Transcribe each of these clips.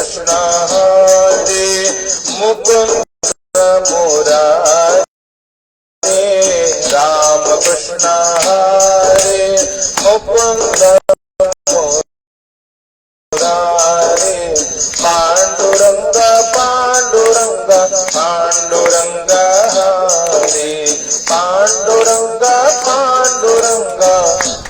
कृष्ण हरे मुकुंद मुरारे राम कृष्ण हरे मुकुंद मुरारे पांडुरंग पांडुरंग पांडुरंग हरे पांडुरंग पांडुरंग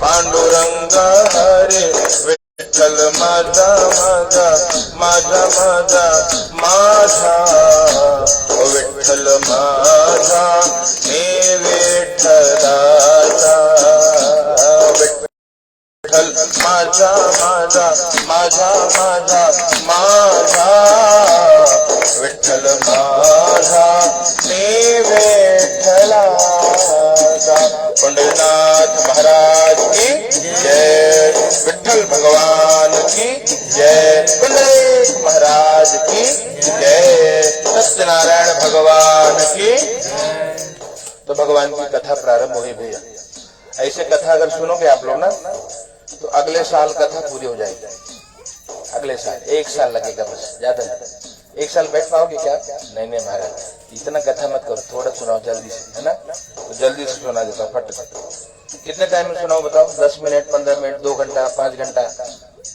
पांडुरंग हरे विठ्ठल माझा माझा माझा माझा माझा विठ्ठल माझा हे विठ्ठलाचा विठ्ठल माझा माझा माझा माझा माझा विठ्ठल माझा हे विठ्ठलाचा पंढरीनाथ महाराज की जय विठ्ठल भगवान की जय पंडरीनाथ महाराज की जय सत्यनारायण भगवान की। तो भगवान की कथा प्रारंभ हुई भैया। ऐसे कथा अगर सुनोगे आप लोग ना तो अगले साल कथा पूरी हो जाएगी। अगले साल 1 साल लगेगा बस, ज्यादा नहीं। 1 साल बैठ पाओगे क्या? नहीं नहीं महाराज, इतना कथा मत करो, थोड़ा सुनाओ जल्दी से, है ना? तो जल्दी से सुना देता फट फट। कितने टाइम में सुनाओ बताओ? 10 मिनट, 15 मिनट, 2 घंटा, 5 घंटा,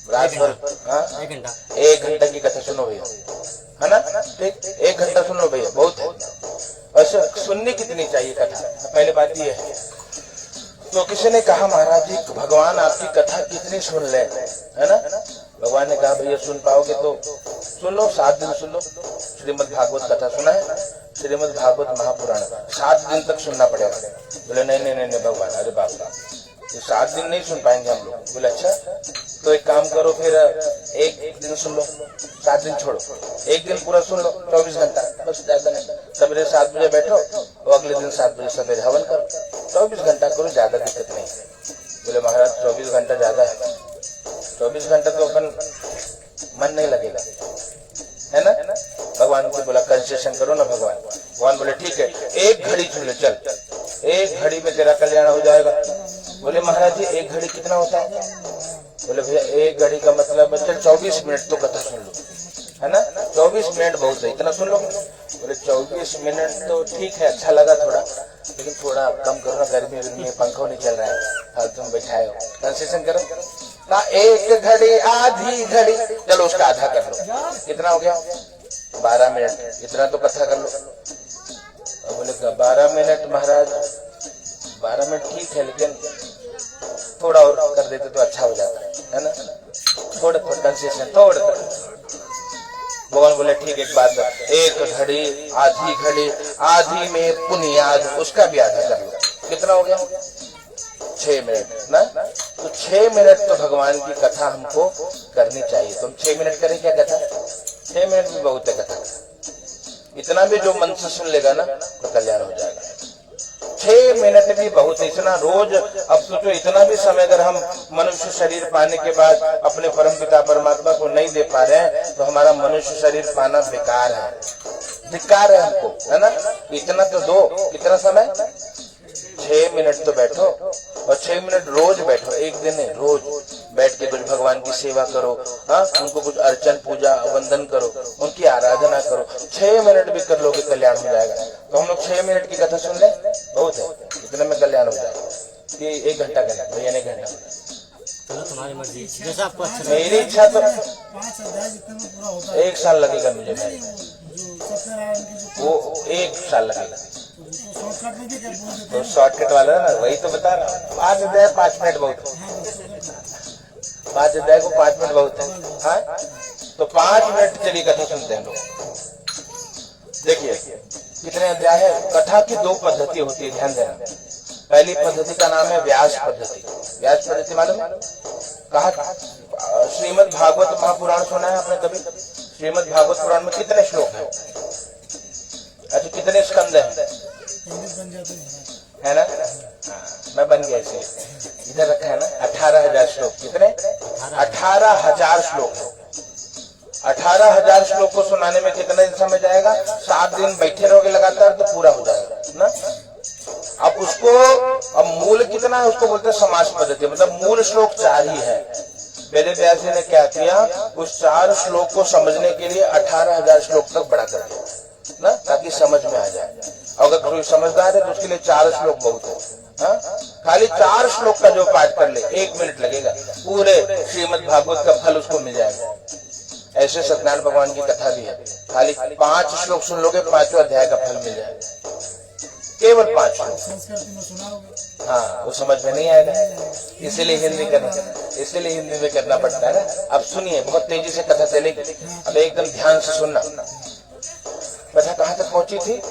रात भर? हाँ 1 घंटा। 1 घंटा की कथा सुनो भैया, है ना? ठीक, 1 घंटा सुनो भैया, बहुत है। अच्छा सुननी कितनी चाहिए कथा, पहले बात ये है। तो किसी ने कहा महाराज जी भगवान आपकी कथा कितनी सुन ले, है ना? भगवान ने कहा भैया सुन पाओगे तो सुन लो, 7 दिन सुन लो। श्रीमद् भागवत कथा सुना है? श्रीमद् भागवत महापुराण 7 दिन तक सुनना पड़ेगा। बोले नहीं नहीं नहीं भगवान, अरे बाप रे, ये 7 दिन नहीं सुन पाएंगे हम लोग। बोले अच्छा तो एक काम करो फिर 1 दिन सुन लो, 7 दिन छोड़ो, 1 दिन पूरा सुन लो, 24 घंटा बस, ज्यादा नहीं। सवेरे 7 बजे बैठो और अगले दिन 7 बजे सवेरे हवन करो, 24 घंटा करो, ज्यादा दिक्कत नहीं। बोले महाराज 24 घंटा ज्यादा है, 24 घंटा तो अपन मन नहीं लगेगा, है ना? भगवान से बोला कंसेशन करो ना भगवान। भगवान बोले ठीक है 1 घड़ी सुन ले, चल 1 घड़ी में तेरा कल्याण हो जाएगा। बोले महाराज जी 1 घड़ी कितना होता है? बोले भैया 1 घड़ी का मतलब चल 24 मिनट तो कथा सुन लो, है ना? 24 मिनट बहुत है, इतना सुन लो। बोले 24 मिनट तो ठीक है, अच्छा लगा थोड़ा, लेकिन थोड़ा कम करो ना, गर्मी में पंखा नहीं चल रहा है, फालतू में बैठाए हो, कंसेशन करो ना। 1 घड़ी आधी घड़ी, चलो उसका आधा कर लो, कितना हो गया? 12 मिनट, इतना तो कथा कर लो। बोले 12 मिनट महाराज, 12 मिनट ठीक है, लेकिन थोड़ा और कर देते तो अच्छा हो जाता है ना? थोड़ा कंसेशन थोड़ा। भगवान बोले ठीक एक बात, 1 घड़ी आधी घड़ी, आधी में पुनियाद, उसका भी आधा कर लो, कितना हो गया? 6 मिनट ना? तो 6 मिनट तो भगवान की कथा हमको करनी चाहिए। तुम 6 मिनट करें क्या कथा? 6 मिनट भी बहुत है कथा, इतना भी जो मन से सुन लेगा ना तो कल्याण हो जाएगा। 6 मिनट भी बहुत है, इतना रोज। अब सोचो इतना भी समय अगर हम मनुष्य शरीर पाने के बाद अपने परम पिता परमात्मा को नहीं दे पा रहे हैं तो हमारा मनुष्य शरीर पाना बेकार है, धिक्कार है हमको, है ना? इतना तो दो। कितना समय? 6 मिनट तो बैठो, और 6 मिनट रोज बैठो, एक दिन नहीं, रोज बैठ के कुछ भगवान की सेवा करो, हाँ उनको कुछ अर्चन पूजा वंदन करो, उनकी आराधना करो। 6 मिनट भी कर लोगे कल्याण हो जाएगा। तो हम लोग 6 मिनट की कथा सुन ले, बहुत है, इतने में कल्याण हो जाएगा। कि 1 घंटा करना भैया, 1 घंटा तो तुम्हारी मर्जी, जैसा आपको अच्छा। मेरी इच्छा तो 1 साल लगेगा मुझे, वो 1 साल लगेगा। तो शॉर्टकट वाला ना, वही तो बता रहा हूँ। 5 अध्याय 5 मिनट बहुत है, 5 अध्याय को 5 मिनट बहुत है, हाँ? तो 5 मिनट चलिए कथा सुनते हैं लोग। देखिए कितने अध्याय है। कथा की 2 पद्धति होती है, ध्यान देना। पहली पद्धति का नाम है व्यास पद्धति। व्यास पद्धति मालूम है? कहा श्रीमद् भागवत महापुराण सुना है आपने कभी? श्रीमद् भागवत पुराण में कितने श्लोक है? अच्छा कितने स्कंद है ना? मैं बन गया इसे, इधर रखा है ना। 18,000 श्लोक। कितने? 18,000 श्लोक। 18,000 श्लोक को सुनाने में कितने दिन समय जाएगा? 7 दिन बैठे रहोगे लगातार तो पूरा हो जाएगा ना। अब उसको, अब मूल कितना है उसको बोलते हैं समास पद्धति, मतलब मूल श्लोक 4 ही है। वेद व्यास जी ने क्या किया, उस 4 श्लोक को समझने के लिए 18,000 श्लोक तक बड़ा कर दिया ना, ताकि समझ में आ जाए। अगर कोई समझदार है तो उसके लिए 4 श्लोक बहुत है। हाँ? खाली 4 श्लोक का जो पाठ कर ले 1 मिनट लगेगा, पूरे श्रीमद् भागवत का फल उसको मिल जाएगा। ऐसे सत्यनारायण भगवान की कथा भी है, खाली 5 श्लोक सुन लोगे 5वां अध्याय का फल मिल जाएगा, केवल 5 श्लोक। हाँ, वो समझ में नहीं आएगा, इसीलिए हिंदी में करना पड़ता है ना। अब सुनिए, बहुत तेजी से कथा चलेगी, अब एकदम ध्यान से सुनना। कथा कहाँ तक पहुंची थी?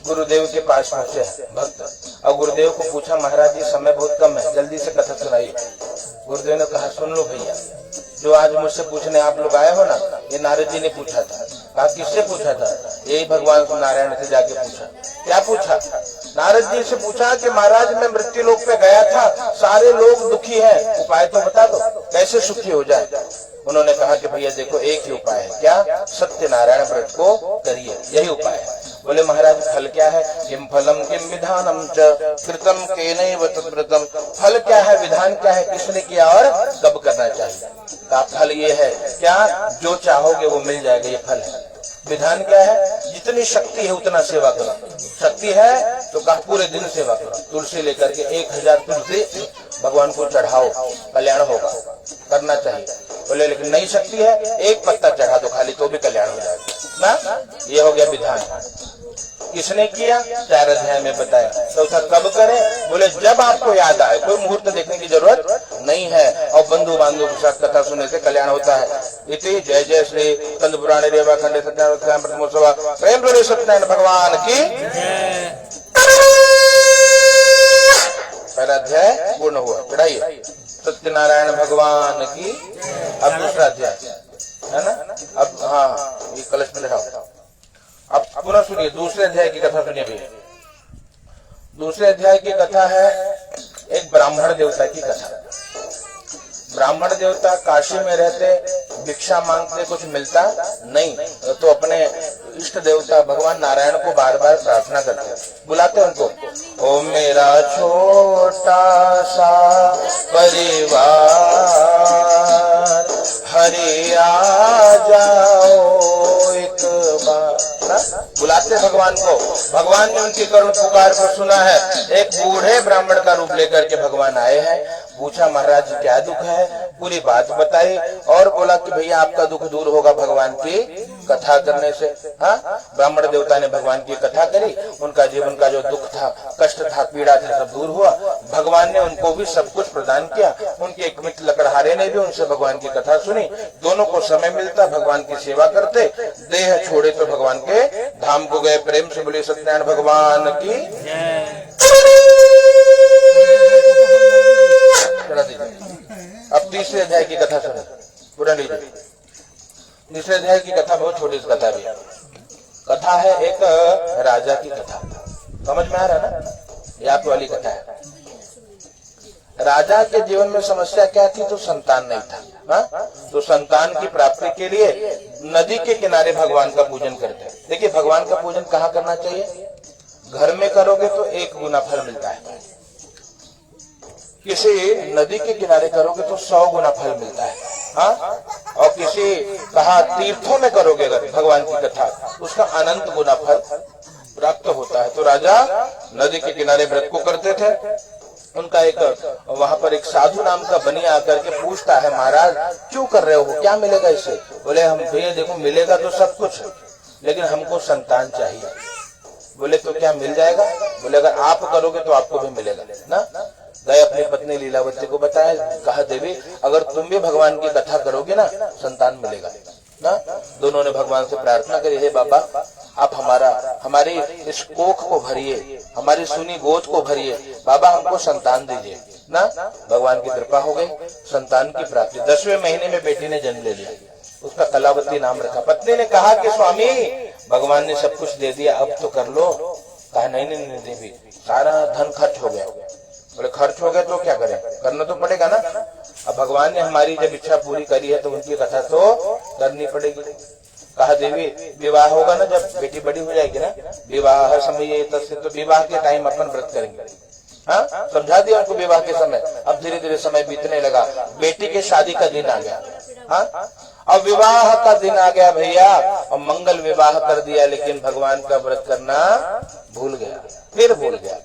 गुरुदेव के पास पहुंचे भक्त, और गुरुदेव को पूछा, महाराज जी समय बहुत कम है, जल्दी से कथा सुनाइए। गुरुदेव ने कहा, सुन लो भैया, जो आज मुझसे पूछने आप लोग आए हो ना, ये नारद जी ने पूछा था। कहा, किससे पूछा था? यही भगवान नारायण से जाके पूछा। क्या पूछा? नारद जी से पूछा कि महाराज मैं मृत्यु लोक पे गया था, सारे लोग दुखी हैं, उपाय तो बता दो, कैसे सुखी हो जाए। उन्होंने कहा कि भैया देखो, एक ही उपाय है। क्या? सत्यनारायण व्रत को करिए, यही उपाय है। बोले महाराज फल क्या है? किम फलम किम विधानम च कृतम केनैव तद्व्रतम। फल क्या है, विधान क्या है, किसने किया और कब करना चाहिए। का फल ये है, क्या? जो चाहोगे वो मिल जाएगा, ये फल है। विधान क्या है? जितनी शक्ति है उतना सेवा करो। शक्ति है तो कहा पूरे दिन सेवा करो, तुलसी लेकर के 1000 तुलसी भगवान को चढ़ाओ, कल्याण होगा, करना चाहिए। बोले लेकिन नहीं शक्ति है, 1 पत्ता चढ़ा दो खाली, तो भी कल्याण हो जाएगा ना। ये हो गया विधान। किसने किया? 4 अध्याय में बताया। तो कब करें? बोले जब आपको याद आए, कोई मुहूर्त देखने की जरूरत नहीं है, और बंधु बांधव के साथ कथा सुनने से कल्याण होता है। इति जय जय श्री कंद पुराणे रेवा खंडे सत्यानारायण प्रथमोत्सव प्रेम प्रभु सत्यनारायण भगवान की। पहला अध्याय पूर्ण हुआ, पढ़ाइए सत्यनारायण भगवान की। अब दूसरा अध्याय है ना। अब हाँ, ये कलश में लगाओ। अब पुनः सुनिए, दूसरे अध्याय की कथा सुनिए भैया। दूसरे अध्याय की कथा है एक ब्राह्मण देवता की कथा। ब्राह्मण देवता काशी में रहते, भिक्षा मांगते, कुछ मिलता नहीं, तो अपने इष्ट देवता भगवान नारायण को बार बार प्रार्थना करते, बुलाते उनको, ओ मेरा छोटा सा परिवार हरि आ जाओ एक बार ना, बुलाते भगवान को। भगवान ने उनकी करुण पुकार को सुना है। एक बूढ़े ब्राह्मण का रूप लेकर के भगवान आए हैं। पूछा महाराज क्या दुख है, पूरी बात बताई, और बोला कि भैया आपका दुख दूर होगा भगवान की कथा करने से। हाँ, ब्राह्मण देवता ने भगवान की कथा करी, उनका जीवन का जो दुख था, कष्ट था, पीड़ा था, सब दूर हुआ। भगवान ने उनको भी सब कुछ प्रदान किया। उनके एक मित्र लकड़हारे ने भी उनसे भगवान की कथा सुनी। दोनों को समय मिलता, भगवान की सेवा करते। देह छोड़े तो भगवान के धाम को गए। प्रेम से बोले सत्यनारायण भगवान की। अब तीसरे अध्याय की कथा सुनो, पूरा लीजिए। तीसरे अध्याय की कथा बहुत छोटी कथा भी है। कथा है एक राजा की कथा। समझ में आ रहा है ना? ये आप वाली कथा है। राजा के जीवन में समस्या क्या थी? तो संतान नहीं था। हाँ? तो संतान की प्राप्ति के लिए नदी के किनारे भगवान का पूजन करते। देखिए भगवान का पूजन कहाँ करना चाहिए? घर में करोगे तो 1 गुना फल मिलता है, किसी नदी के किनारे करोगे तो 100 गुना फल मिलता है। हाँ? और किसी कहा तीर्थों में करोगे अगर भगवान की कथा, उसका अनंत गुना फल प्राप्त होता है। तो राजा नदी के किनारे व्रत को करते थे। उनका एक वहां पर एक साधु नाम का बनिया आकर के पूछता है, महाराज क्यों कर रहे हो, क्या मिलेगा इससे? बोले हम भैया देखो मिलेगा तो सब कुछ, लेकिन हमको संतान चाहिए। बोले तो क्या मिल जाएगा? बोले अगर आप करोगे तो आपको भी मिलेगा ना। गए अपनी पत्नी लीलावती को बताया, कहा देवी अगर तुम भी भगवान की कथा करोगे ना, संतान मिलेगा ना। दोनों ने भगवान से प्रार्थना करी, हे बाबा आप हमारी इस कोख को भरिए, हमारी सुनी गोद को भरिए, बाबा हमको संतान दीजिए ना। भगवान की कृपा हो गई, संतान की प्राप्ति। 10वें महीने में बेटी ने जन्म ले लिया, उसका कलावती नाम रखा। पत्नी ने कहा कि स्वामी भगवान ने सब कुछ दे दिया, अब तो कर लो। कहा नहीं देवी, सारा धन खर्च हो गया। बोले खर्च हो गया तो क्या करें, करना तो पड़ेगा ना। अब भगवान ने हमारी जब इच्छा पूरी करी है तो उनकी कथा तो करनी पड़ेगी। कहा देवी विवाह होगा ना, जब बेटी बड़ी हो जाएगी ना, विवाह समय तस्य, तो विवाह के टाइम अपन व्रत करेंगे। हाँ, समझा दिया उनको विवाह के समय। अब धीरे धीरे समय बीतने लगा, बेटी के शादी का दिन आ गया। हाँ, अब विवाह का दिन आ गया भैया, और मंगल विवाह कर दिया, लेकिन भगवान का व्रत करना भूल गया, फिर भूल गया।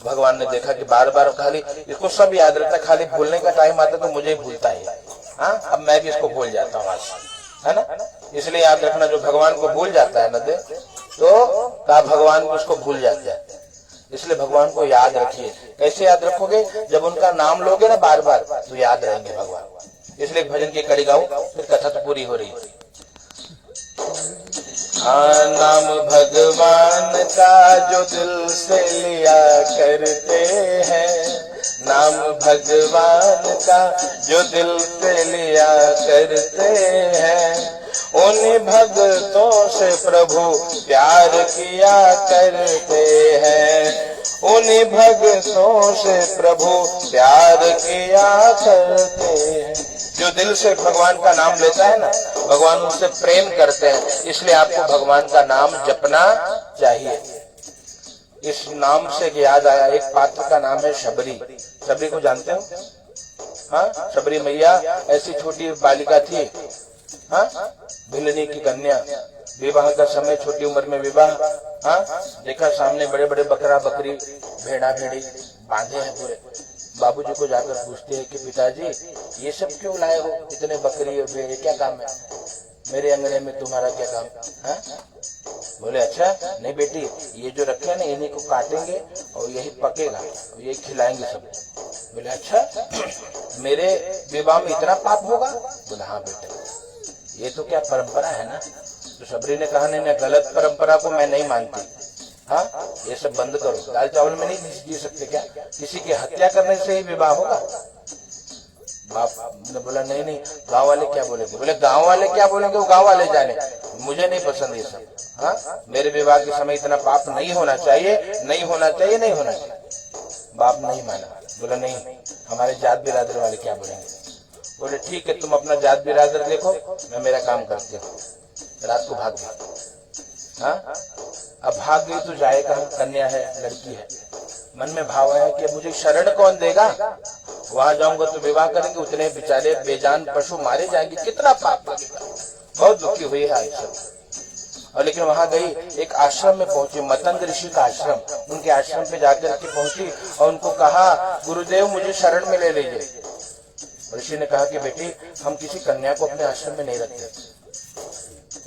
भगवान ने देखा कि बार बार खाली इसको सब याद रहता, खाली भूलने का टाइम आता तो मुझे ही भूलता है। हाँ, अब मैं भी इसको भूल जाता हूँ आज, है ना। इसलिए याद रखना, जो भगवान को भूल जाता है ना दे, तो का भगवान को उसको भूल जाता है। इसलिए भगवान को याद रखिए। कैसे याद रखोगे? जब उनका नाम लोगे ना बार बार, तो याद रहेंगे भगवान। इसलिए भजन की कड़ी गाओ, फिर कथा तो पूरी हो रही है। हाँ, नाम भगवान का जो दिल से लिया करते हैं, नाम भगवान का जो दिल से लिया करते हैं, उन्हीं भक्तों से प्रभु प्यार किया करते हैं, उन्हीं भक्तों से प्रभु प्यार किया करते हैं। जो दिल से भगवान का नाम लेता है ना, भगवान उससे प्रेम करते हैं। इसलिए आपको भगवान का नाम जपना चाहिए। इस नाम से याद आया, एक पात्र का नाम है शबरी। शबरी को जानते हो? हाँ, शबरी मैया ऐसी छोटी बालिका थी, हाँ, भिलनी की कन्या, विवाह का समय, छोटी उम्र में विवाह। हाँ, देखा सामने बड़े बड़े बकरा बकरी भेड़ा भेड़ी बांधे हैं पूरे। बाबूजी को जाकर पूछते हैं कि पिताजी ये सब क्यों लाए हो, इतने बकरी और भेड़े, क्या काम है मेरे अंगने में, तुम्हारा क्या काम है? बोले अच्छा नहीं बेटी, ये जो रखे हैं ना इन्हीं को काटेंगे और यही पकेगा और यही खिलाएंगे सब। बोले अच्छा मेरे विवाह में इतना पाप होगा? बोले हाँ बेटे, ये तो क्या परंपरा है ना। तो शबरी ने कहा नहीं, गलत परंपरा को मैं नहीं मानती। हाँ, ये सब बंद करो, दाल चावल में नहीं जी सकते क्या? किसी की हत्या करने से ही विवाह होगा? बाप ने बोला नहीं, गांव वाले क्या बोलेंगे? बोले गांव वाले क्या बोलेंगे वो गांव वाले जाने, मुझे नहीं पसंद ये सब। हाँ, मेरे विवाह के समय इतना पाप नहीं होना चाहिए, नहीं होना चाहिए, नहीं होना चाहिए। बाप नहीं माना, बोला नहीं, हमारे जात बिरादर वाले क्या बोलेंगे? बोले ठीक है, तुम अपना जात बिरादर देखो, मैं मेरा काम करती हूँ। रात को भाग गई। हाँ, अब भाग गई तो जाए कहाँ? कन्या है, लड़की है। मन में भाव है कि मुझे शरण कौन देगा? वहां जाऊंगा तो विवाह करेंगे, उतने बेचारे बेजान पशु मारे जाएंगे, कितना पाप लगेगा। बहुत दुखी हुई है आश्रम। और लेकिन वहां गई, एक आश्रम में पहुंची, मतंग ऋषि का आश्रम। उनके आश्रम पे जाकर के पहुंची और उनको कहा गुरुदेव मुझे शरण में ले लीजिए। ऋषि ने कहा कि बेटी हम किसी कन्या को अपने आश्रम में नहीं रखते।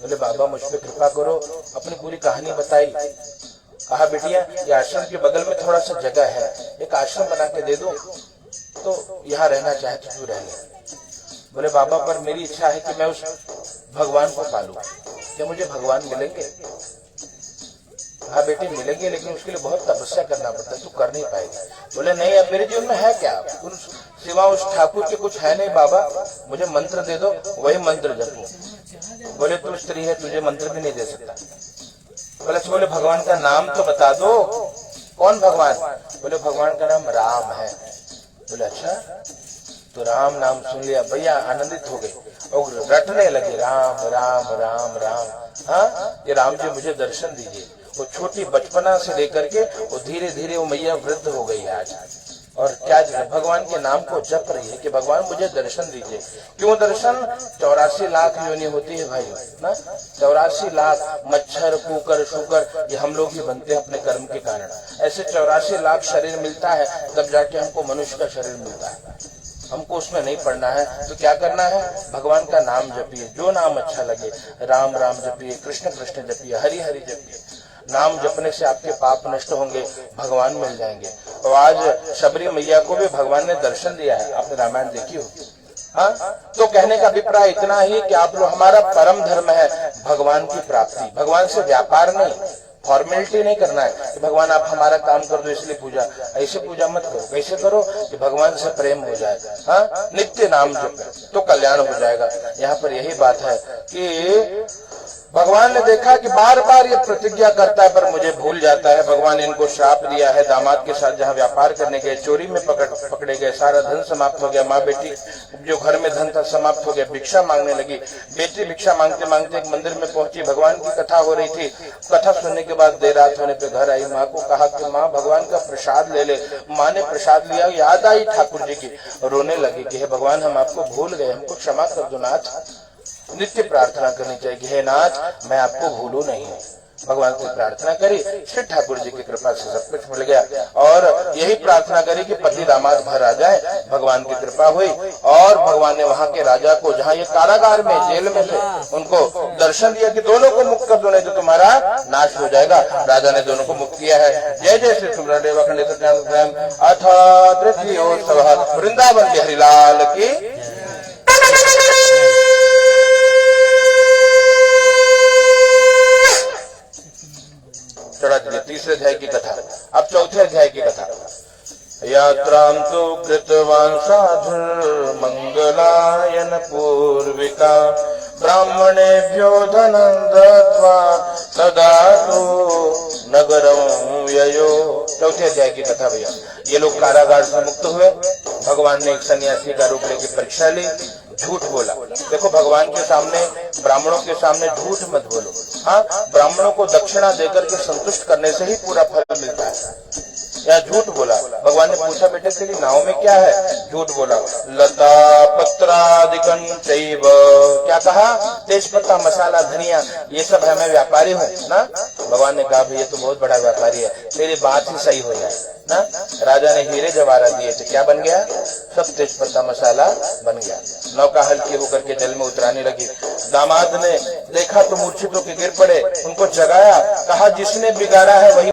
बोले बाबा मुझ पे कृपा करो। अपनी पूरी कहानी बताई। कहा बेटिया ये आश्रम के बगल में थोड़ा सा जगह है, एक आश्रम बना के दे दो, तो यहाँ रहना चाहे तो तू रह ले। बोले बाबा पर मेरी इच्छा है कि मैं उस भगवान को पालूं, क्या मुझे भगवान मिलेंगे? हाँ बेटी मिलेंगे, लेकिन उसके लिए बहुत तपस्या करना पड़ता है, तू कर नहीं पाएगी। बोले नहीं, अब मेरे जीवन में है क्या? सिवा उस ठाकुर के कुछ है नहीं बाबा, मुझे मंत्र दे दो, वही मंत्र जपो। बोले तू स्त्री है, तुझे मंत्र भी नहीं दे सकता। बोले भगवान का नाम तो बता दो। कौन भगवान? बोले भगवान का नाम राम है। बोले अच्छा, तो राम नाम सुन लिया, भैया आनंदित हो गए और रटने लगे राम राम राम राम। हाँ, ये राम जी मुझे दर्शन दीजिए। वो छोटी बचपना से लेकर के वो धीरे धीरे वो मैया वृद्ध हो गई है आज, और क्या भगवान के नाम को जप रही है कि भगवान मुझे दर्शन दीजिए। क्यों दर्शन? 84 लाख योनि होती है भाई ना, 84 लाख मच्छर कुकर शुकर ये हम लोग ही बनते हैं अपने कर्म के कारण। ऐसे 84 लाख शरीर मिलता है, तब जाके हमको मनुष्य का शरीर मिलता है। हमको उसमें नहीं पड़ना है, तो क्या करना है? भगवान का नाम जपिए, जो नाम अच्छा लगे। राम राम जपिए, कृष्ण कृष्ण जपिए, हरि हरि जपिए। नाम जपने से आपके पाप नष्ट होंगे, भगवान मिल जाएंगे। और आज शबरी मैया को भी भगवान ने दर्शन दिया है, आपने रामायण देखी हो। हाँ, तो कहने का अभिप्राय इतना ही कि आप लोग, हमारा परम धर्म है भगवान की प्राप्ति। भगवान से व्यापार नहीं, फॉर्मेलिटी नहीं करना है कि भगवान आप हमारा काम कर दो इसलिए पूजा। ऐसे पूजा मत करो। कैसे करो? कि भगवान से प्रेम हो जाए। हाँ, नित्य नाम जप तो कल्याण हो जाएगा। यहाँ पर यही बात है कि भगवान ने देखा कि बार बार ये प्रतिज्ञा करता है पर मुझे भूल जाता है। भगवान ने इनको श्राप दिया है। दामाद के साथ जहाँ व्यापार करने गए, चोरी में पकड़े गए, सारा धन समाप्त हो गया। माँ बेटी जो घर में धन था समाप्त हो गया। भिक्षा मांगने लगी। बेटी भिक्षा मांगते मांगते एक मंदिर में पहुंची। भगवान की कथा हो रही थी। कथा सुनने के बाद देर रात होने पे घर आई। माँ को कहा कि माँ भगवान का प्रसाद ले ले। माँ ने प्रसाद लिया, याद आई ठाकुर जी की, रोने लगी कि हे भगवान हम आपको भूल गए, हमको क्षमा कर दो नाथ। नित्य प्रार्थना करनी चाहिए कि हे नाथ मैं आपको भूलू नहीं। भगवान से प्रार्थना करी, श्री ठाकुर जी की कृपा से सब कुछ मिल गया। और यही प्रार्थना करी कि पति दामाद घर आ जाए। भगवान की कृपा हुई और भगवान ने वहाँ के राजा को, जहाँ ये कारागार में जेल में थे, उनको दर्शन दिया कि दोनों को मुक्त कर दो नहीं तो तुम्हारा नाश हो जाएगा। राजा ने दोनों को मुक्त किया है। जय जय श्री सुब्रदेव अथ तृतीयोत्सव वृंदावन बिहारी लाल की। चढ़ा दीजिए तीसरे अध्याय की कथा। अब चौथे अध्याय की कथा। यात्रां तु कृतवान् साधुर् मंगलायन पूर्विका ब्राह्मणेभ्यो धनं दत्त्वा तदातु नगरं ययो। चौथे अध्याय की कथा भैया। ये लोग कारागार से मुक्त हुए। भगवान ने एक सन्यासी का रूप लेकर परीक्षा ली। झूठ बोला। देखो भगवान के सामने, ब्राह्मणों के सामने झूठ मत बोलो। हाँ, ब्राह्मणों को दक्षिणा देकर के संतुष्ट करने से ही पूरा फल मिलता है। या झूठ बोला। भगवान ने पूछा बेटे तेरी नाव में क्या है? झूठ बोला। लता पत्रादिकं चैव। क्या कहा? तेज पत्ता, मसाला, धनिया, ये सब है, मैं व्यापारी हूँ ना। भगवान ने कहा भैया तो बहुत बड़ा व्यापारी है, तेरी बात ही सही हो जाए ना। राजा ने हीरे जवाहरात दिए थे, क्या बन गया? सब तेज पत्ता मसाला बन गया। नौका हल्की होकर के जल में उतराने लगी। दामाद ने देखा तो मूर्छित होकर गिर पड़े। उनको जगाया, कहा जिसने बिगाड़ा है वही